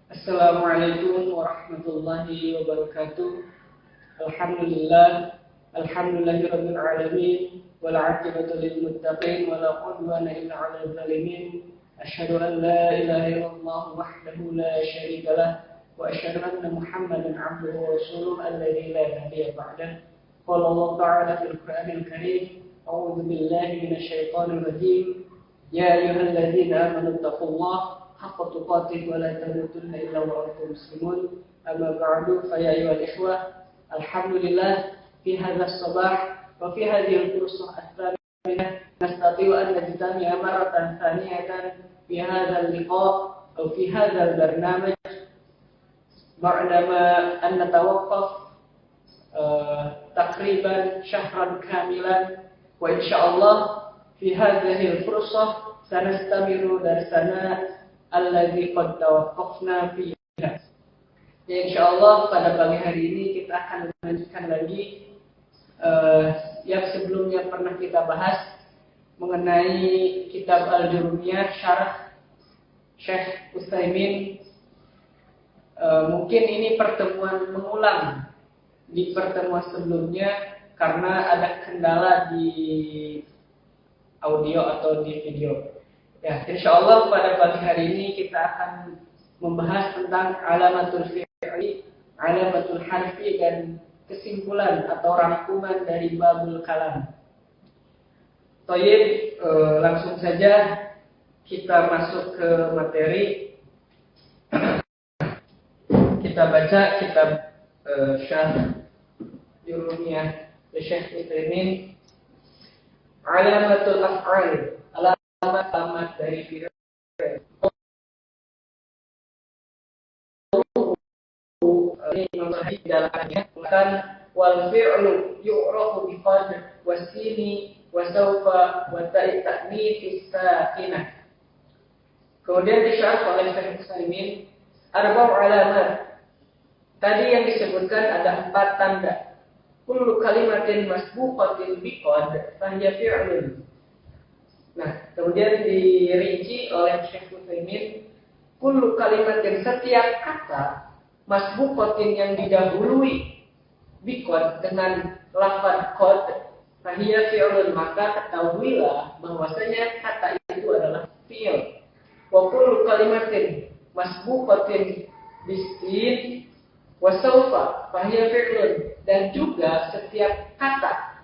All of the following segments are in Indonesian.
Assalamualaikum warahmatullahi wabarakatuh. Alhamdulillahirabbil alamin wal 'aqibatu lil muttaqin wa la 'udwana illa 'alal zalimin. Asyhadu an la ilaha illallah wahdahu la syarika lah wa asyhadu anna Muhammadan 'abduhu wa rasuluhu alladzi la nabiyya ba'dahu. Qala Allah ta'ala fil Qur'anil Karim, a'udzu billahi minasy syaithanir rajim. Ya ayyuhalladzina amanu taqullaha haqqa tuqatih wa la tamutunna illa wa antum muslimun. Amma ba'du, fa ya ayyuhal ikhwah, alhamdulillah fi hadzal sabah wa fi hadhihi al-fursah ats-tsaminah nastati'u an najtami'a marratan tsaniyatan fi hadzal liqa' aw fi hadzal barnamij ba'dama an natawaqqaf taqriban syahran kamilan wa insyaallah fi hadhihi al-fursah sanastamiru darsana alladzi qad tawaqqafna fiha. Ya, insyaallah pada pagi hari ini kita akan melanjutkan lagi yang sebelumnya pernah kita bahas mengenai kitab Al-Jurumiyah syarah Syekh Utsaimin. Mungkin ini pertemuan mengulang di pertemuan sebelumnya karena ada kendala di audio atau di video. Ya, insyaallah pada pagi hari ini kita akan membahas tentang alamatul fi'li, alamatul harfi, dan kesimpulan atau rangkuman dari babul kalam. Thayyib, langsung saja kita masuk ke materi. Kita baca kitab Syarah Jurumiyah Syekh Utsaimin. Alamatul af'al, alamat dari fi'il. Ini dalamnya kan wal fi'lu yu'rafu bi qad wasini wa sawfa wa ta'i ta'nits sakinah. Kemudian disyarah oleh Syekh Utsaimin arba'u alamat. Tadi yang disebutkan ada 4 tanda. Kullu kalimatin masbuqatin bi qad fa hiya fi'lun. Nah, kemudian dirinci oleh Syekh Utsaimin, kullu kalimatin, setiap kata masbuqatin yang didahului bi qad dengan lafaz qad fa hiya fi'lun, maka ketahuilah bahwasanya kata itu adalah fi'il. Wa kullu kalimatin masbuqatin bisin wa sawfa fa hiya fi'lun, dan juga setiap kata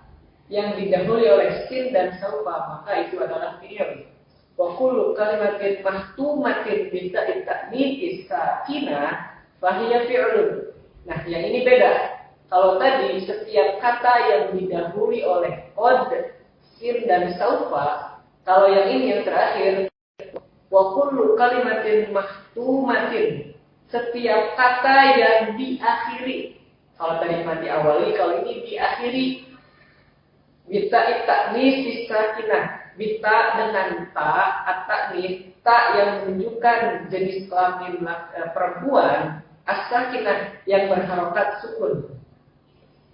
yang didahului oleh sin dan saufa maka itu adalah fi'il. Wa kullu kalimatin mahtumatin bi ta'i ta'nits sakinah fa hiya fi'lun. Nah, yang ini beda. Kalau tadi setiap kata yang didahului oleh qad, sin dan saufa, kalau yang ini yang terakhir wa kullu kalimatin mahtumatin, setiap kata yang diakhiri. Kalau tadi diawali, kalau ini diakhiri. Bita ta'nis sakinah, bita dengan ta, at-ta'nis, ta yang menunjukkan jenis kelamin perempuan, as-sakinah yang berharokat sukun.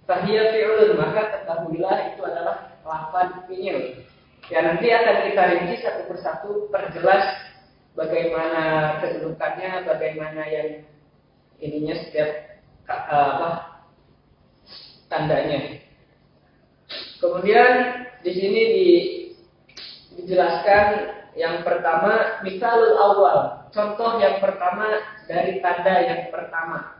Fahiya fi'lun, maka ketahuilah itu adalah lafaz fi'il. Ya, nanti akan kita rinci satu persatu, perjelas bagaimana kedudukannya, bagaimana yang ininya setiap tandanya. Kemudian di sini dijelaskan yang pertama, misalul awal, contoh yang pertama dari tanda yang pertama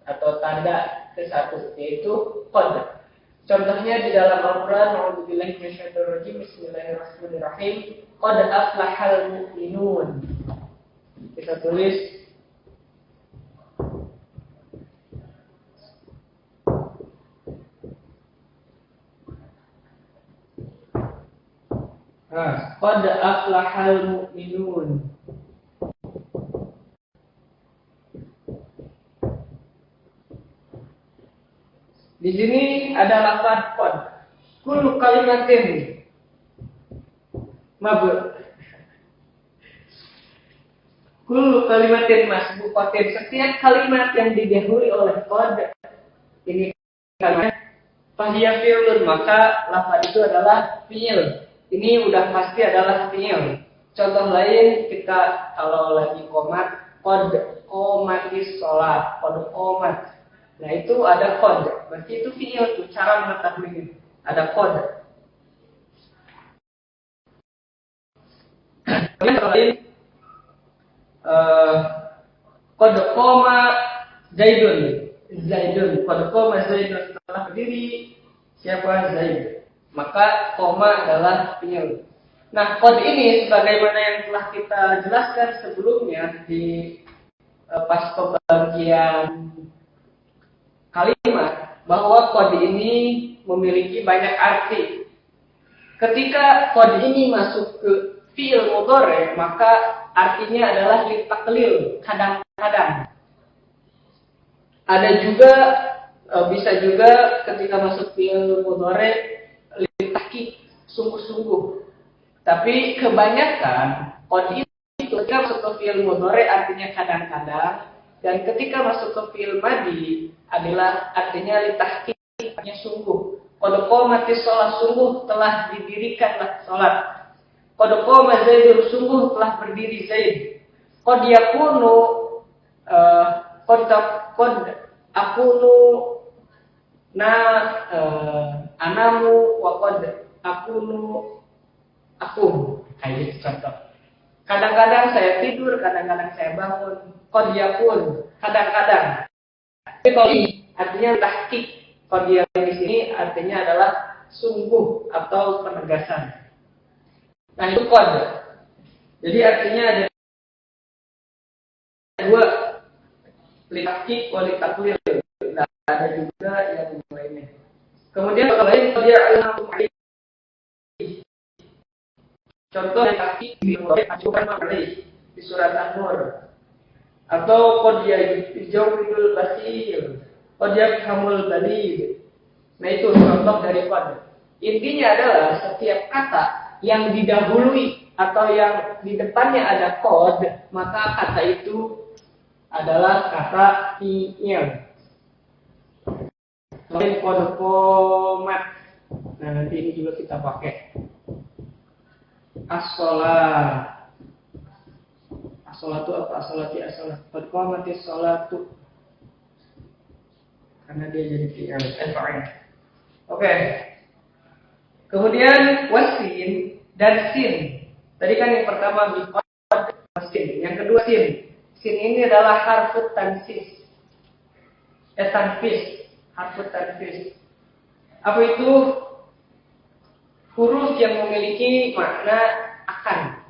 atau tanda ke-1, yaitu qad. Contohnya di dalam Al-Qur'an, a'udzubillahi minasyaitonir rajim, bismillahirrahmanirrahim, qad aflahal mu'minun. Kita tulis qad aflahal mu'minun. Di sini ada lafaz qad. Kullu kalimatin kullu kalimatin masbuqatin, setiap kalimat yang didahului oleh qad, ini kalimat fahiya fi'lun, maka lafaz itu adalah fi'il. Ini udah pasti adalah fi'il. Contoh lain, kita kalau lagi qomat, qad qomatis sholat, qad qomat. Nah itu ada qad, berarti itu fi'il tuh, cara mengetahuinya. Ada qad. Kemudian qad qoma Zaidun, qad qoma Zaidun, telah berdiri siapa Zaid. Maka qoma adalah fi'il. Nah, qad ini sebagaimana yang telah kita jelaskan sebelumnya di pas pembagian kalimat, bahwa qad ini memiliki banyak arti. Ketika qad ini masuk ke fi'il mudhari, maka artinya adalah litaklil, kadang-kadang. Ada juga bisa juga ketika masuk fi'il mudhari litakid, sungguh-sungguh. Tapi kebanyakan qad itu ketika masuk ke fi'il mudhari artinya kadang-kadang, dan ketika masuk ke fi'il madhi adalah artinya litahqiq, artinya sungguh. Qad qomatis shalah, sungguh telah didirikanlah salat. Qad qoma Zaidun, sungguh telah berdiri Zaid. Qad yakunu qad akunu anamu wa qad akunu aku, kayak gitu contoh. Kadang-kadang saya tidur, kadang-kadang saya bangun. Qad yakun, kadang-kadang. Tapi kalau ini artinya tahqiq. Qad yakun di sini artinya adalah sungguh atau penegasan. Nah itu qad. Jadi artinya ada dua, litahqiq wa litaklil. Nah, ada juga yang lainnya. Kemudian kalau lain qad ya'lamu. Contoh yang kaki diajukan di surat An-Nur, atau qad yajawidul basir, qad yafhamul balid. Nah itu contoh dari qad. Intinya adalah setiap kata yang didahului atau yang di depannya ada qad, maka kata itu adalah kata fi'il. Lain qad qomat. Nah nanti ini juga kita pakai. As-sholat. As-sholat itu apa? As-sholati as-sholat. Qad qamatis sholatu. Karena dia jadi fi'il, fa'il. Oke. Kemudian wasin dan sin. Tadi kan yang pertama biqad wasin, yang kedua sin. Sin ini adalah harfut tanfis. Tanfis, harfut tanfis. Apa itu? Huruf yang memiliki makna akan.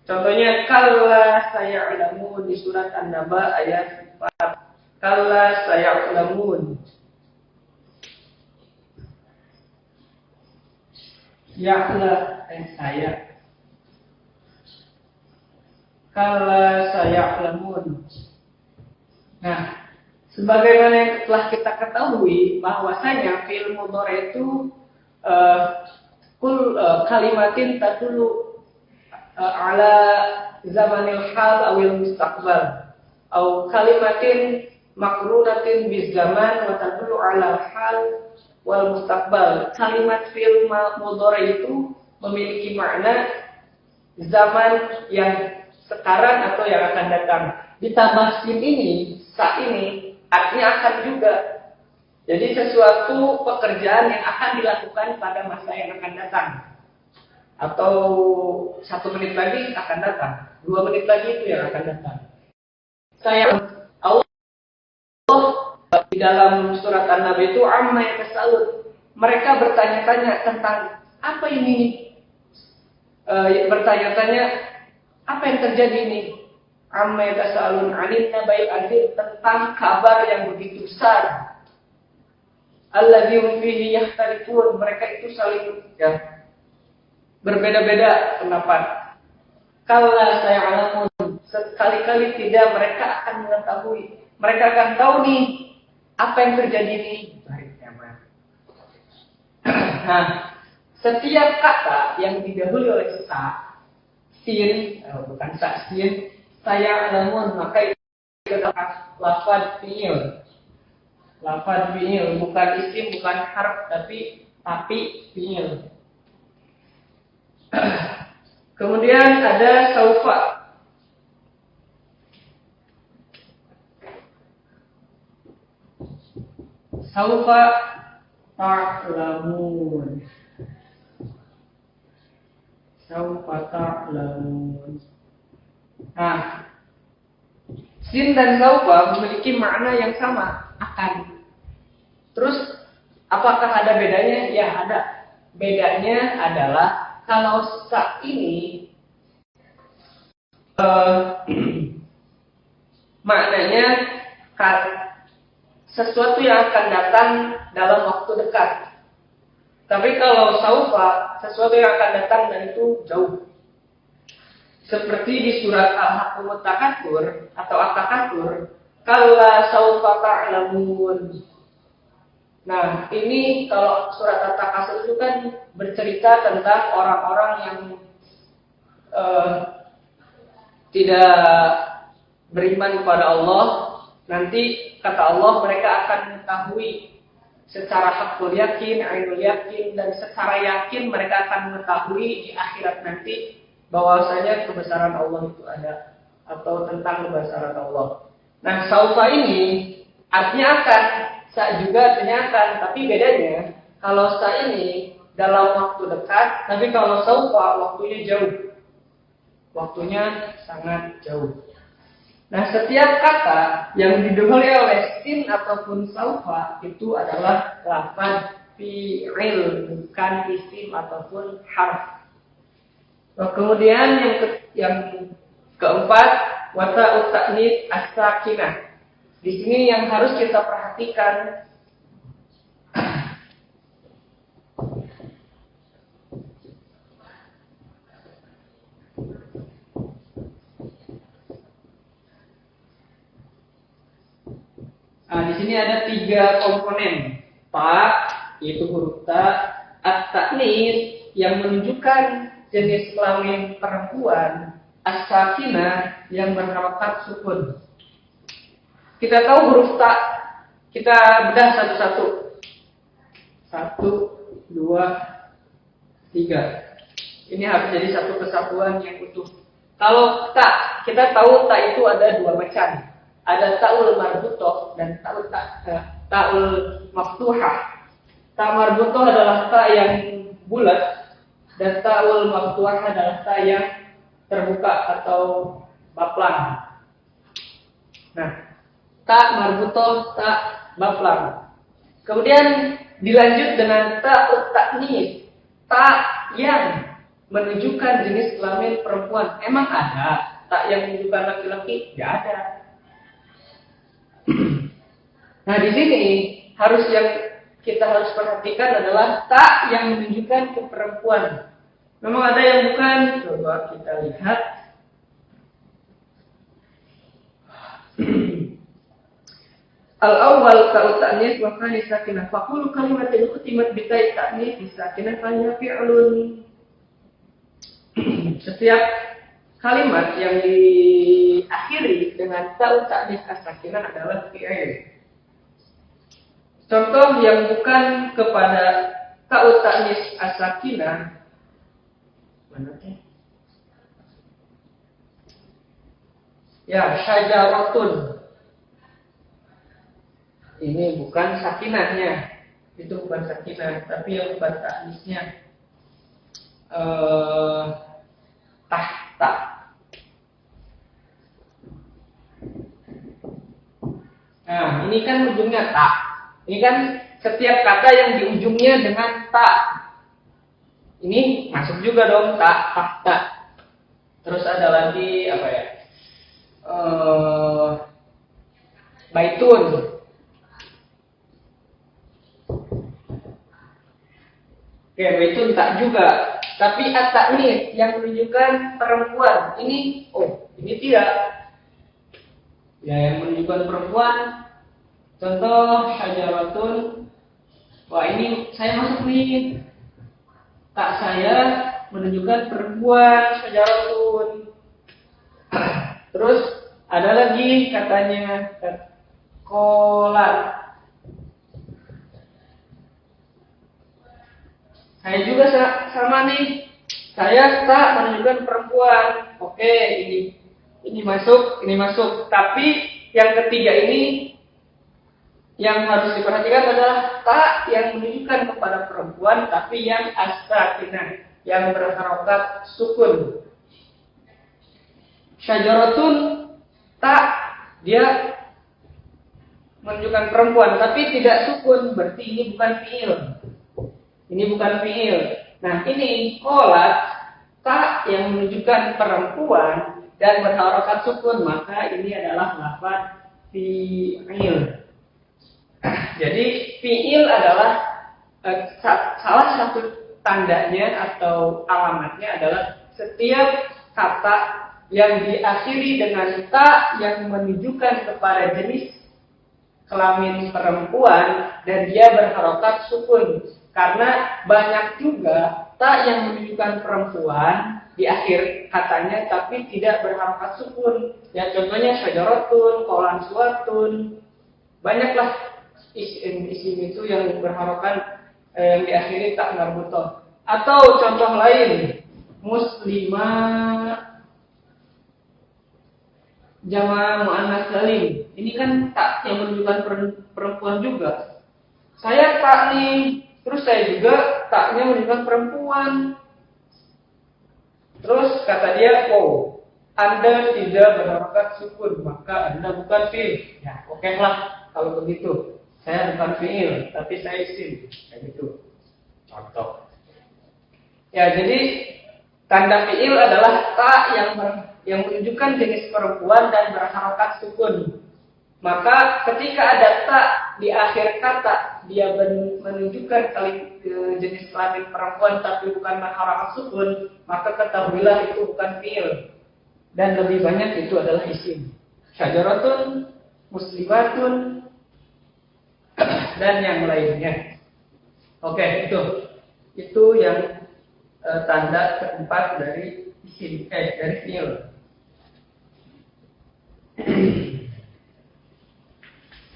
Contohnya kalla saya'lamun di surat An-Naba ayat 4. Kalla saya'lamun. Ya'la saya. Kalla saya'lamun. Nah, sebagaimana yang telah kita ketahui bahwasanya fi'il mudhari itu kalimatin tadullu ala zamanil hal awil mustaqbal, atau kalimatin makrunatin biz zaman wa tadullu ala hal wal mustaqbal. Kalimat fi'il mudhari itu memiliki makna zaman yang sekarang atau yang akan datang. Ditambah sin ini, sa ini artinya akan juga. Jadi sesuatu pekerjaan yang akan dilakukan pada masa yang akan datang. Atau 1 menit lagi akan datang. 2 menit lagi itu yang akan datang. Allah di dalam surat An-Naba itu amma yatasaalun. Mereka bertanya-tanya tentang apa ini? Bertanya-tanya apa yang terjadi ini? Amma yatasaalun 'anil nabail azim, tentang kabar yang begitu besar. Alladzi hum fihi yakhtalifun, mereka itu saling berbeda-beda pendapat. Kalla saya'lamun, sekali-kali tidak, mereka akan mengetahui. Mereka akan tahu nih apa yang terjadi nih hari kiamat. Nah, setiap kata yang didahului oleh sin, bukan sin, saya'lamun, maka itu adalah lafaz fi'il. Lafaz fi'il, bukan isim, bukan harf, tapi fi'il. Kemudian ada saufa. Saufa ta'lamun. Saufa ta'lamun. Nah, sin dan saufa memiliki makna yang sama, akan. Terus apakah ada bedanya? Ya, ada. Bedanya adalah kalau sa ini maknanya sesuatu yang akan datang dalam waktu dekat. Tapi kalau saufa, sesuatu yang akan datang dan itu jauh. Seperti di surat Al-Haqqul Takatsur atau At-Takatsur, kalla saufa ta'lamun. Nah, ini kalau surat At-Takatsur itu kan bercerita tentang orang-orang yang tidak beriman kepada Allah. Nanti kata Allah mereka akan mengetahui secara hakul yakin, ainul yakin, dan secara yakin mereka akan mengetahui di akhirat nanti bahwasanya kebesaran Allah itu ada, atau tentang kebesaran Allah. Nah, saufa ini artinya akan, sa juga artinya akan, tapi bedanya kalau sa ini dalam waktu dekat, tapi kalau saufa waktunya jauh. Waktunya sangat jauh. Nah, setiap kata yang didahului oleh sin ataupun saufa itu adalah lafaz fi'il, bukan isim ataupun harf. Nah, kemudian yang keempat, wata'ut ta'nis as-sakinah. Di sini yang harus kita perhatikan di sini ada 3 komponen. Ta, yaitu huruf ta, at-ta'nis yang menunjukkan jenis kelamin perempuan, as-sakinah yang berharokat sukun. Kita tahu huruf ta, kita bedah satu-satu. 1, 2, 3. Ini harus jadi satu kesatuan yang utuh. Kalau ta, kita tahu ta itu ada 2 macam. Ada ta'ul marbutoh dan ta'ul maftuhah. Ta marbutoh adalah ta yang bulat, dan ta'ul maftuhah adalah ta yang terbuka atau baplang. Nah, ta marbutoh, ta baplang. Kemudian dilanjut dengan ta'ut ta'nis, ta yang menunjukkan jenis kelamin perempuan. Emang ada ta yang menunjukkan laki-laki? Tidak ada. Nah, di sini yang kita harus perhatikan adalah ta yang menunjukkan ke perempuan. Memang ada yang bukan. Coba kita lihat. Al-awwal ta'ut ta'nis wa kana sakinah. Faqulu kalimatin khutimat bi ta'i ta'nis sakinah fa hiya fi'lun. Setiap kalimat yang diakhiri dengan ta'ut ta'nis as-sakinah adalah fi'il. Contoh yang bukan kepada ta'ut ta'nis as-sakinah, mana teh? Ya, syajaratun. Ini bukan sakinahnya. Itu bukan sakinah, tapi yang bukan ta'nisnya tahta. Nah, ini kan ujungnya ta. Ini kan setiap kata yang di ujungnya dengan ta. Ini masuk juga dong, ta, tahta. Terus ada lagi apa ya? Baitun. Oke, baitun tak juga. Tapi at-ta'nis yang menunjukkan perempuan. Ini tidak. Ya, yang menunjukkan perempuan. Contoh syajaratun. Wah, ini saya masuk nih. Tak saya menunjukkan perempuan, syajaratun. Terus ada lagi katanya kolat. Saya juga sama nih. Saya tak menunjukkan perempuan. Oke, ini masuk, ini masuk. Tapi yang ketiga ini yang harus diperhatikan adalah ta yang menunjukkan kepada perempuan tapi yang as-sakinah, yang berharokat sukun. Syajaratun ta dia menunjukkan perempuan tapi tidak sukun, berarti ini bukan fiil. Ini bukan fiil. Nah, ini qolat ta yang menunjukkan perempuan dan berharokat sukun, maka ini adalah lafaz fiil. Jadi fiil adalah salah satu tandanya atau alamatnya adalah setiap kata yang diakhiri dengan ta yang menunjukkan kepada jenis kelamin perempuan dan dia berharokat sukun. Karena banyak juga ta yang menunjukkan perempuan di akhir katanya tapi tidak berharokat sukun. Ya contohnya syajaratun, qolan suwatun, banyaklah isim itu yang berharokan yang diakhiri tak marbutoh. Atau contoh lain, muslimah jama' muannas salim. Ini kan tak yang menunjukkan perempuan juga. Saya tak nih, terus saya juga taknya menunjukkan perempuan. Terus kata dia, oh, Anda tidak berharokat sukun, maka Anda bukan fiil. Ya, oke lah kalau begitu. Saya bukan fiil, tapi saya isim. Kayak gitu. Contoh. Ya, jadi tanda fiil adalah ta yang menunjukkan jenis perempuan dan berharokat sukun. Maka ketika ada ta di akhir kata, dia menunjukkan jenis kelamin perempuan tapi bukan berharokat sukun, maka ketahuilah itu bukan fiil. Dan lebih banyak itu adalah isim. Syajaratun, muslimatun, dan yang lainnya. Oke, itu yang tanda keempat dari isim, dari fiil.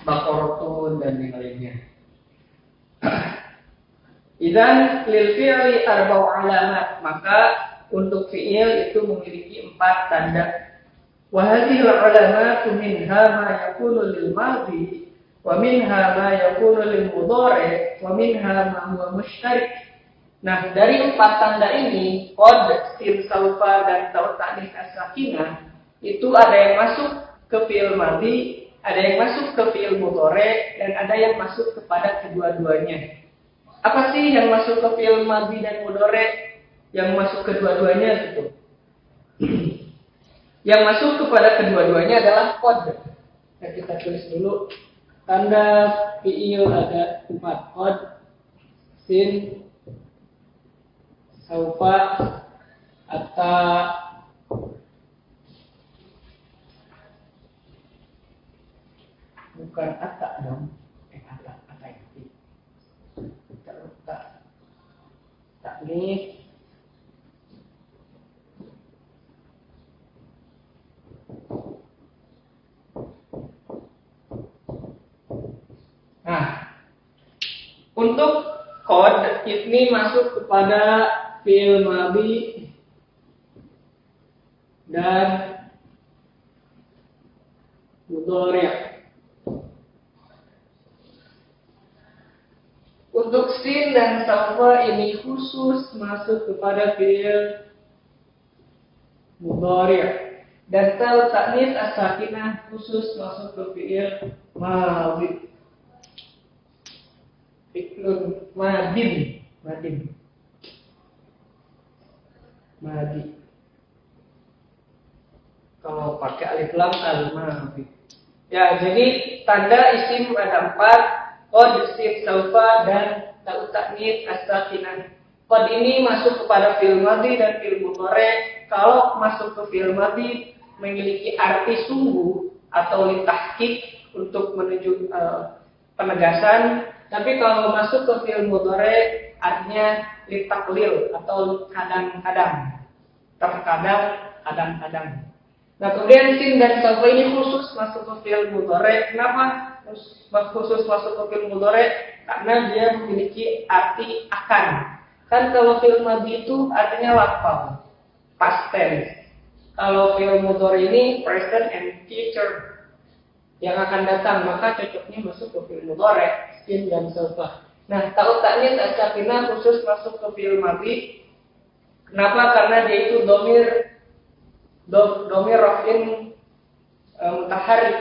Baqaratun dan yang lainnya. Idzan lil fi'li arba'u alamat, maka untuk fiil itu memiliki 4 tanda. Wa hadhihi al-alamat minha ma yakunu lil madhi wa minha ma yakunu lil mudhari' wa minha ma huwa mushtarik. Nah, dari 4 tanda ini, qad, sin, saufa dan ta ta'nis as-sakinah, itu ada yang masuk ke fiil madhi, ada yang masuk ke fiil mudhari' dan ada yang masuk kepada kedua-duanya. Apa sih yang masuk ke fiil madhi dan mudhari'? Yang masuk kedua-duanya gitu. Yang masuk kepada kedua-duanya adalah qad. Nah, kita tulis dulu. Tanda fiil ada 4, qad, sin, saufa, atta, bukan atta dong. Atta itu. Taknis. Nah, untuk qad ini masuk kepada fiil madhi dan mudhari'. Untuk sin dan saufa ini khusus masuk kepada fiil mudhari'. Dan ta ta'nis as-sakinah khusus masuk ke fiil madhi. Fi'lun madin. Kalau pakai alif lam al-madhi. Ya, jadi tanda isim ada 4, qad, sin, saufa dan ta ta'nis as-sakinah. Qad ini masuk kepada fi'il madhi dan fi'il mudhari'. Kalau masuk ke fi'il madhi memiliki arti sungguh atau litahqiq untuk menuju penegasan. Tapi kalau masuk ke fi'il mudhari' artinya litaklil atau kadang-kadang. Terkadang, kadang-kadang. Nah, kemudian sin dan saufa ini khusus masuk ke fi'il mudhari'. Kenapa khusus masuk ke fi'il mudhari'? Karena dia memiliki arti akan. Kan kalau fi'il madhi itu artinya lafal, past tense. Kalau fi'il mudhari' ini present and future. yang akan datang, maka cocoknya masuk ke fi'il mudhari, sin dan sawfa. Nah, ta'ut ta'nis as-sakinah khusus masuk ke fi'il madhi. Kenapa? Karena dia itu domir raf'in mutaharrik.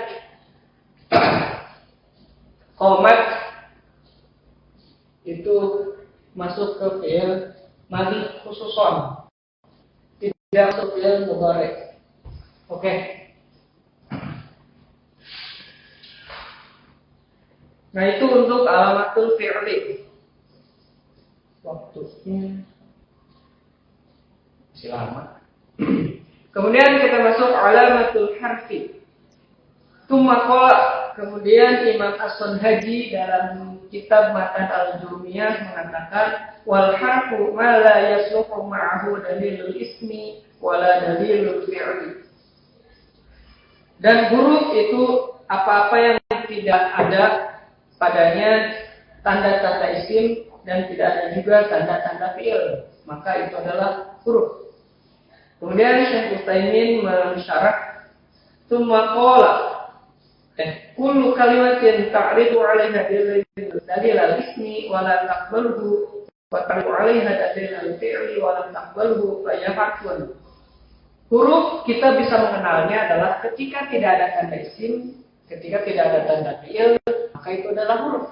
Qomat itu masuk ke fi'il madhi khususon, tidak masuk fi'il mudhari. Oke. Nah, itu untuk alamatul fi'li. Waktunya masih lama. Kemudian kita masuk alamatul harfi. Kemudian Imam As-Sunhaji dalam kitab Matan Al-Jurmiyah mengatakan wal harfu ma la yasluhu ma'ahu dalilul ismi wala dalilul fi'li. Dan huruf itu apa-apa yang tidak ada padanya tanda-tanda isim dan tidak ada juga tanda-tanda fi'il, maka itu adalah huruf. Kemudian Syekh Utsaimin mensyarah tsumma qala kullu kalimatin ta'ridu 'alaiha dalil al-ismi wa la taqbaluhu wa ta'ridu 'alaiha dalil al-fi'li wa la taqbaluhu fa hiya harfun. Huruf kita bisa mengenalnya adalah ketika tidak ada tanda isim, ketika tidak ada tanda fi'il, maka itu adalah huruf.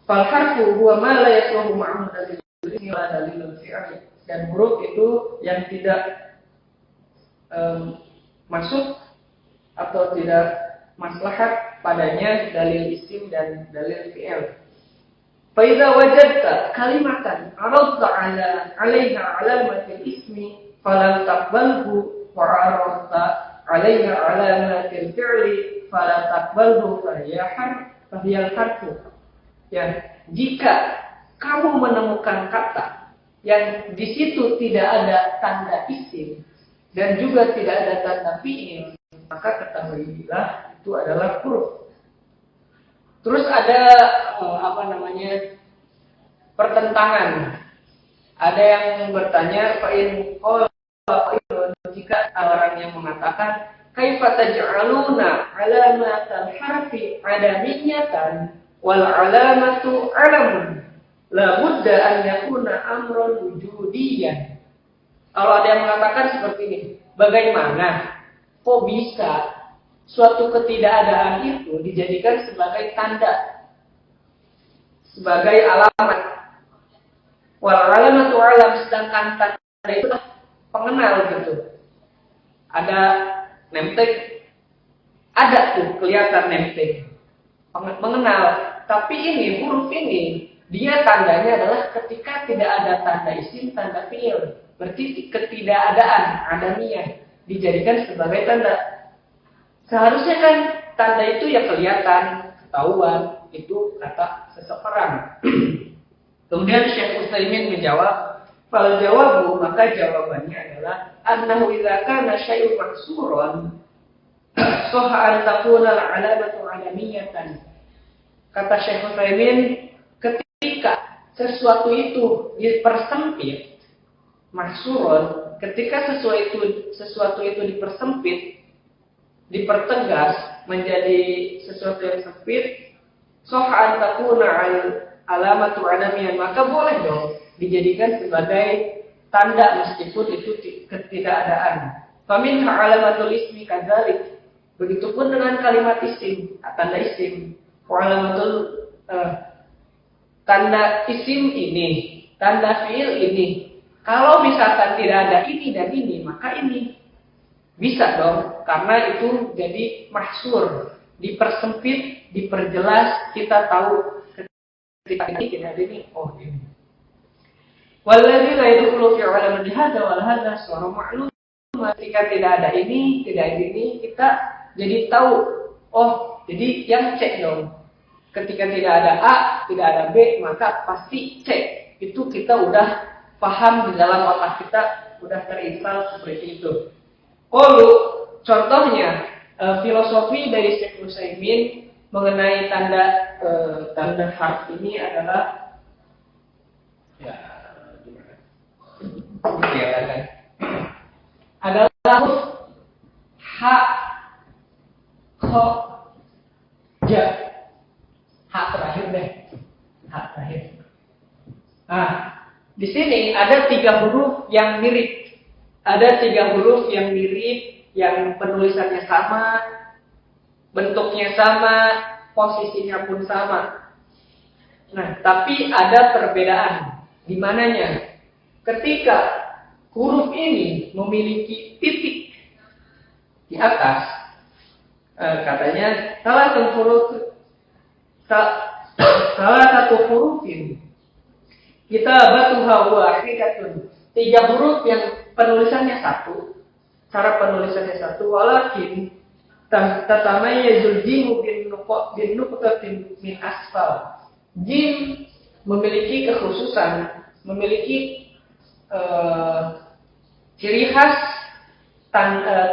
Fal harfu huwa ma la yasluhu ma'ahu dalilul ismi wa dalilul fi'li. Dan huruf itu yang tidak masuk atau tidak maslahat padanya dalil isim dan dalil fi'il. Fa idza wajadta kalimatan aradta 'alaiha 'alamatil ismi falam taqbalhu wa aradta 'alaiha 'alamatil fi'li fala taqbalhu fa hiya harfu. Ya, jika kamu menemukan kata yang di situ tidak ada tanda isim dan juga tidak ada tanda fi'il, maka ketahuilah itu adalah huruf. Terus ada pertentangan. Ada yang bertanya, jika orang yang mengatakan kaifa taj'aluna 'alamatal harfi 'adamiyatan wal 'alamatu 'alamun la budda an yakuna amran wujudiyan. Kalau ada yang mengatakan seperti ini, bagaimana kok bisa suatu ketidakadaan itu dijadikan sebagai tanda, sebagai alamat? Wal alamatu alam, sedangkan tanda itu pengenal gitu. Ada name tag, ada tuh kelihatan name tag, mengenal. Tapi ini huruf ini dia tandanya adalah ketika tidak ada tanda isim, tanda fi'il. Berarti ketidakadaan adamiyah dijadikan sebagai tanda. Seharusnya kan tanda itu ya kelihatan, ketahuan, itu kata seseorang. Kemudian Syekh Utsaimin menjawab, fal jawabu, maka jawabannya adalah annahu idza kana syai'un maksuran sahha an takuna al-alamatu 'alamiyatan. Kata Syekh Utsaimin, ketika sesuatu itu dipersempit, maksuron, ketika sesuatu itu dipersempit, dipertegas menjadi sesuatu yang sempit, sahha an takuna alamatu adamiyan, maka boleh dong dijadikan sebagai tanda meskipun itu ketidakadaan. Faminha alamatul ismi kadzalik. Begitupun dengan kalimat isim, tanda isim. Alamatul tanda isim ini, tanda fiil ini. Kalau misalkan tidak ada ini dan ini, maka ini bisa dong, karena itu jadi mahsur, dipersempit, diperjelas, kita tahu ketika ini tidak ada ini, oh ini. Wallazi la yadkhulu fi 'alamin hadza wal hadza suara ma'lum. Ketika tidak ada ini, tidak ada ini, kita jadi tahu, oh jadi yang C dong. Ketika tidak ada A, tidak ada B, maka pasti C. Itu kita udah paham di dalam otak kita, udah terinstall seperti itu. Qalu, contohnya filosofi dari Syekh Utsaimin mengenai tanda harf ini adalah adalah Nah, di sini ada 3 huruf yang mirip. Ada 3 huruf yang mirip, yang penulisannya sama, bentuknya sama, posisinya pun sama. Nah, tapi ada perbedaan. Di mananya? Ketika huruf ini memiliki titik di atas, katanya salah satu hurufin kita batuha wahidatun. 3 huruf yang penulisannya satu, cara penulisannya satu, walakin tatamayyazul jimu bin nuqtatin min asfal. Jim memiliki kekhususan, memiliki ciri khas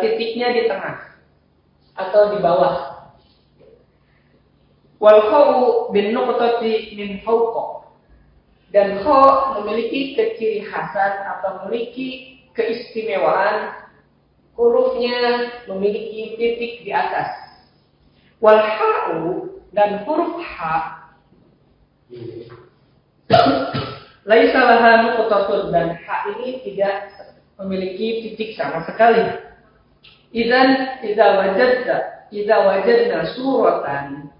titiknya di tengah atau di bawah. Wal kha'u bin nuqtati min fawqa. Dan kha memiliki keciri khasan atau memiliki keistimewaan, hurufnya memiliki titik di atas. Wal ha'u dan huruf ha laisa laha nuqtatun, dan ha ini tidak memiliki titik sama sekali. Idza wajadna suratan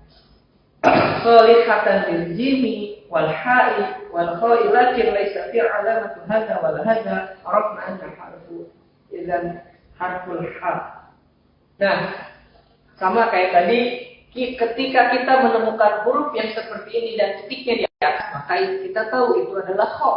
salihatan lil jimi wal ha'i wal kha'i lakin laysa fi alamatu hadha wal hadha arafna anna harfu idzan harful ha. Nah, sama kayak tadi, ketika kita menemukan huruf yang seperti ini dan titiknya di atas, maka kita tahu itu adalah kha.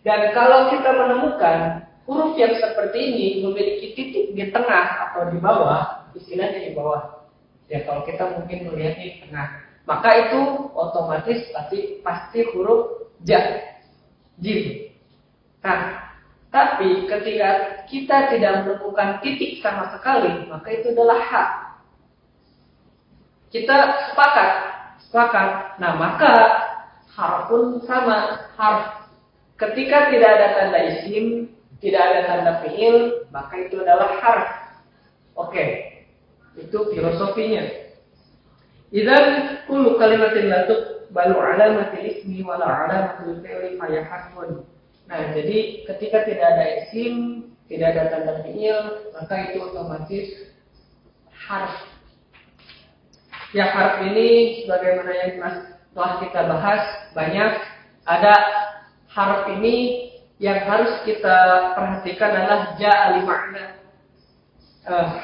Dan kalau kita menemukan huruf yang seperti ini memiliki titik di tengah atau di bawah, istilahnya di bawah. Ya, kalau kita mungkin melihatnya di tengah, maka itu otomatis pasti huruf jim. Nah, tapi ketika kita tidak menemukan titik sama sekali, maka itu adalah ha. Kita sepakat. Nah, maka harf pun sama, harf. Ketika tidak ada tanda isim, tidak ada tanda fi'il, maka itu adalah harf. Oke. Itu filosofinya. Idzan kullu kalimatin la tuqbalu alamatil ismi wa la alamatil fi'li fa harfun. Nah, jadi ketika tidak ada isim, tidak ada tanda fi'il, maka itu otomatis harf. Ya, harf ini sebagaimana yang telah kita bahas banyak, ada harf ini yang harus kita perhatikan adalah ja'a li ma'na.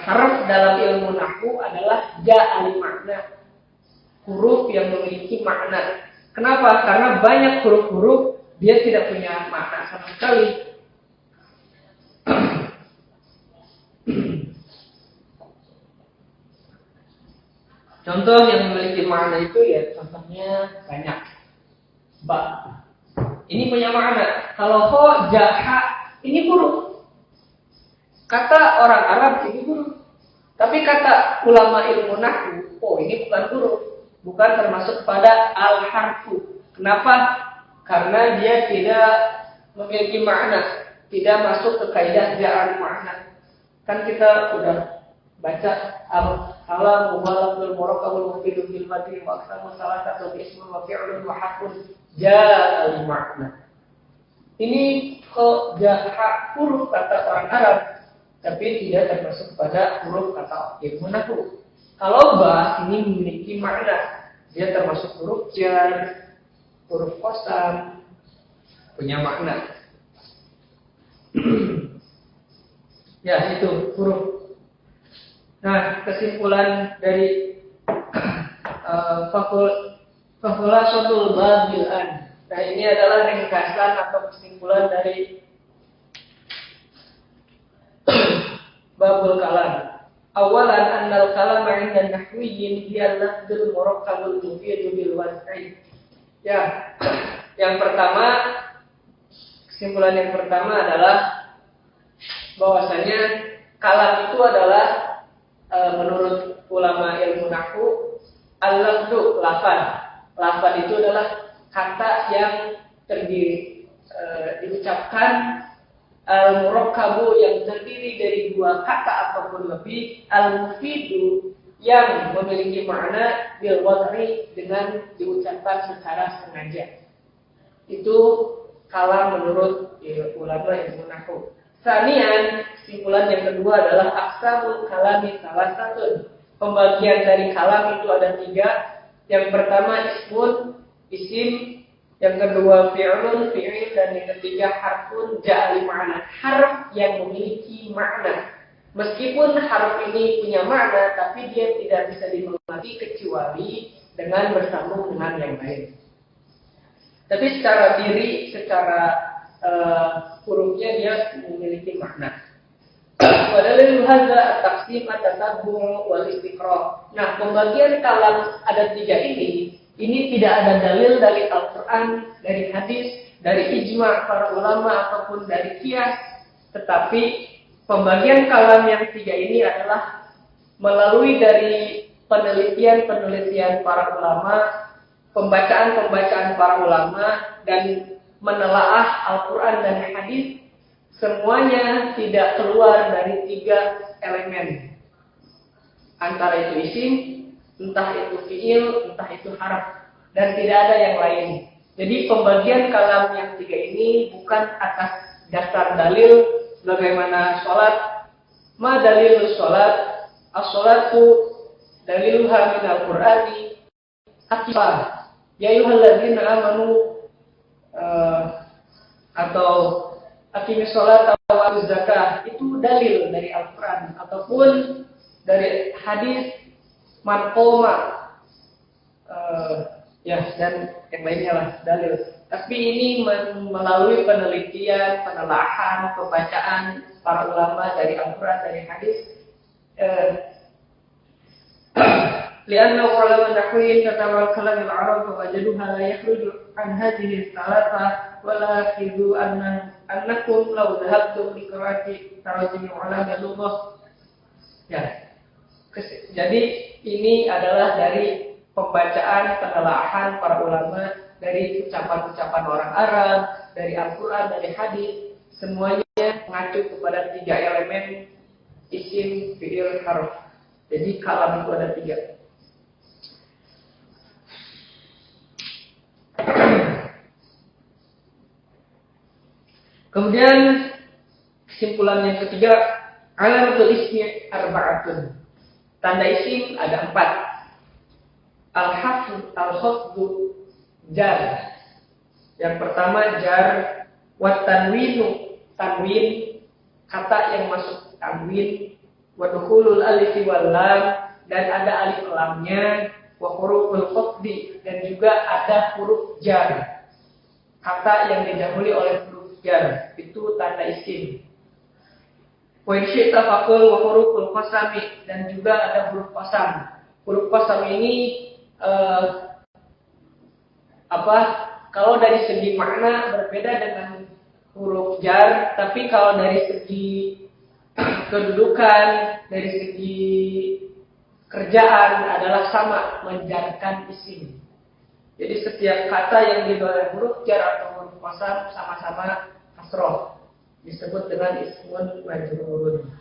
Harf dalam ilmu nahwu adalah ja'a li ma'na, huruf yang memiliki makna. Kenapa? Karena banyak huruf-huruf dia tidak punya makna sama sekali. Contoh yang memiliki makna itu ya contohnya banyak. Ba, ini punya makna. Kalau ho, jaha, ini huruf. Kata orang Arab ini huruf. Tapi kata ulama ilmu nahwu, oh ini bukan huruf, bukan termasuk pada al-harfu. Kenapa? Karena dia tidak memiliki makna, tidak masuk ke kaidah ja'al makna. Kan kita udah baca al-kalam mubalagul murakkabul mufidul bil madhi wa aqsamu salatatu ismun wa fi'lun wa harfun ja'al makna. Ini kok jaha huruf kata orang Arab, tapi tidak termasuk pada huruf kata ilmu nahwu. Kalau ba ini memiliki makna, dia termasuk huruf jar, huruf qasam, punya makna. Ya, itu huruf. Nah, kesimpulan dari fakhulasatul babil-an. Nah, ini adalah ringkasan atau kesimpulan dari babul kalam. Awalan annal kalam 'inda nahwiyyin hiya al-lafzul murakkabul mufidu bil wad'i. Ya, yang pertama, kesimpulan yang pertama adalah bahwasanya kalam itu adalah menurut ulama ilmu nahwu al-lafzu, lafaz. Lafaz itu adalah kata yang terdiri diucapkan, al-murakkabu yang terdiri dari 2 kata ataupun lebih, al-mufidu yang memiliki makna bil wad'i dengan diucapkan secara sengaja. Itu kalam menurut ulama ilmu nahwu. Sanian, kesimpulan yang kedua adalah aqsamul kalami salah satu. Pembagian dari kalam itu ada 3. Yang pertama ismun, isim. Yang kedua fi'lun, fi'il. Dan yang ketiga harfun ja'ali ma'na. Harf yang memiliki makna. Meskipun harf ini punya makna, tapi dia tidak bisa dimengerti kecuali dengan bersambung dengan yang lain. Tapi secara diri, secara hurufnya dia memiliki makna. Wadalil hadza at-taqsim at-tatabbu' wal istiqra'. Nah, pembagian kalam ada 3 ini tidak ada dalil dari Al-Qur'an, dari hadis, dari ijma' para ulama ataupun dari qiyas, tetapi pembagian kalam yang 3 ini adalah melalui dari penelitian para ulama, pembacaan para ulama, dan menelaah Al-Quran dan hadis. Semuanya tidak keluar dari 3 elemen. Antara itu isim, entah itu fi'il, entah itu harf, dan tidak ada yang lain. Jadi pembagian kalam yang 3 ini bukan atas dasar dalil bagaimana sholat. Ma dalilus sholat, as-sholatu daliluha minal qur'ani akifah ya ayyuhalladzina amanu atau aqimis sholat wa atuz zakah. Itu dalil dari Al-Quran ataupun dari hadis man qoma dan yang lainnya lah dalil. Tapi ini melalui penelitian, penelaahan, pembacaan para ulama dari Al-Quran, dari hadis. Lianna ulama nahwi katawa kalam al-arab fawajaduha la yakhruju an hadhihi thalatha wa la yakhruju annakum law dhahabtum li qira'ati tarjim ulama lughah. Ya. Jadi ini adalah dari pembacaan, penelaahan para ulama, dari ucapan-ucapan orang Arab, dari Al-Quran, dari hadis, semuanya mengacu kepada 3 elemen isim, fi'il, harf. Jadi kalam itu ada 3. Kemudian kesimpulan yang ketiga, alamatul ismi arba'atun. Tanda isim ada 4. Al-khafdu jar. Yang pertama jar, wa tanwinu, tanwin, kata yang masuk tanwin, wa dukhulul alif wal lam, dan ada alif lamnya, wa huruful khafdi, dan juga ada huruf jar. Kata yang didahului oleh huruf jar, itu tanda isim. Wa syi'ta faqul wa huruful qasami, dan juga ada huruf qasam. Huruf qasam ini kalau dari segi makna berbeda dengan huruf jar, tapi kalau dari segi kedudukan, dari segi kerjaan adalah sama, menjarkan isim. Jadi setiap kata yang dibawah huruf jar atau huruf qasam sama-sama kasroh, disebut dengan ismun majrurun.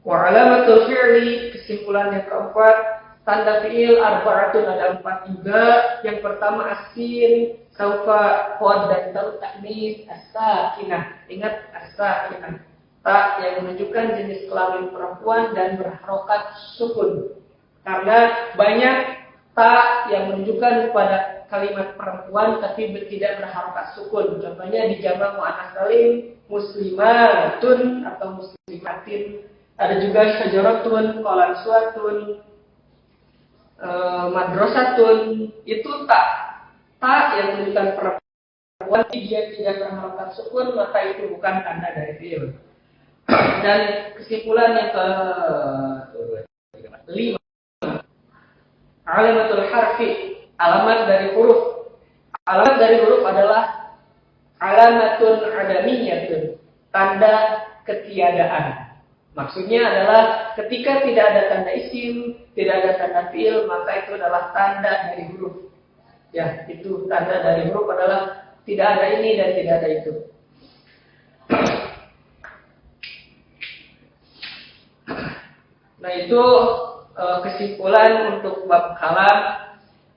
Wa alamatul fi'li, kesimpulan yang keempat, tanda fi'il arba'atun ada 4 juga. Yang pertama asin, saufa, qad, dan taut ta'nis, as-sakinah. Ingat as-sakinah, ta yang menunjukkan jenis kelamin perempuan dan berharokat sukun. Karena banyak ta yang menunjukkan kepada kalimat perempuan tapi tidak berharokat sukun. Contohnya di jamak muannats salim, muslimatun atau muslimatin. Ada juga syajaratun, qalansuatun, madrasatun. Itu ta yang menunjukkan perempuan, dia tidak berharokat sukun, maka itu bukan tanda dari fi'il. Dan kesimpulan yang ke-5, alamatul harfi, alamat dari huruf. Alamat dari huruf adalah alamatun adamiyatun, tanda ketiadaan. Maksudnya adalah ketika tidak ada tanda isim, tidak ada tanda fi'il, maka itu adalah tanda dari huruf. Ya, itu tanda dari huruf adalah tidak ada ini dan tidak ada itu. Nah, itu kesimpulan untuk bab kalam.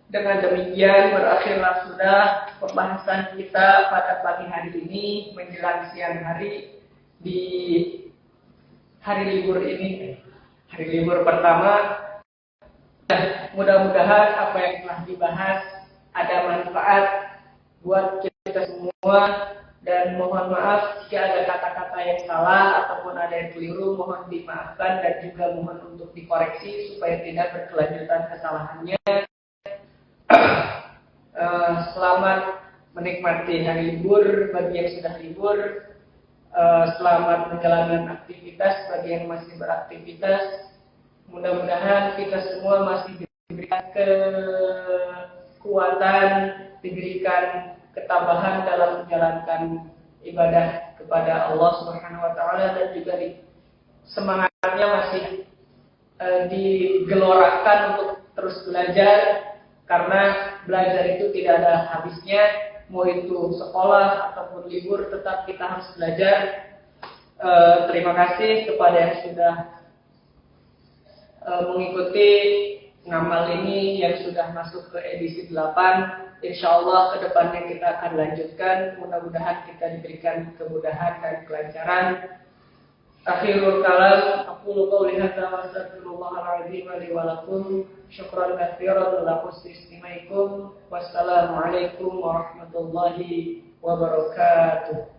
Dengan demikian berakhirlah sudah pembahasan kita pada pagi hari ini menjelang siang hari di hari libur ini, hari libur pertama. Mudah-mudahan apa yang telah dibahas ada manfaat buat kita semua, dan mohon maaf jika ada kata-kata yang salah ataupun ada yang keliru, mohon dimaafkan dan juga mohon untuk dikoreksi supaya tidak berkelanjutan kesalahannya. Selamat menikmati hari libur bagi yang sudah libur. Selamat menjalankan aktivitas bagi yang masih beraktivitas. Mudah-mudahan kita semua masih diberikan kekuatan, diberikan ketabahan dalam menjalankan ibadah kepada Allah Subhanahu wa taala, dan juga semangatnya masih digelorakan untuk terus belajar, karena belajar itu tidak ada habisnya. Mau itu sekolah ataupun libur, tetap kita harus belajar. Terima kasih kepada yang sudah mengikuti ngamal ini yang sudah masuk ke edisi 8. Insyaallah kedepannya kita akan lanjutkan. Mudah-mudahan kita diberikan kemudahan dan kelancaran. Akhirul kalam, aqulu qouli hadza wa astaghfirullahal azim li wa lakum. Syukran katsiran la husni istimaikum. Wassalamualaikum warahmatullahi wabarakatuh.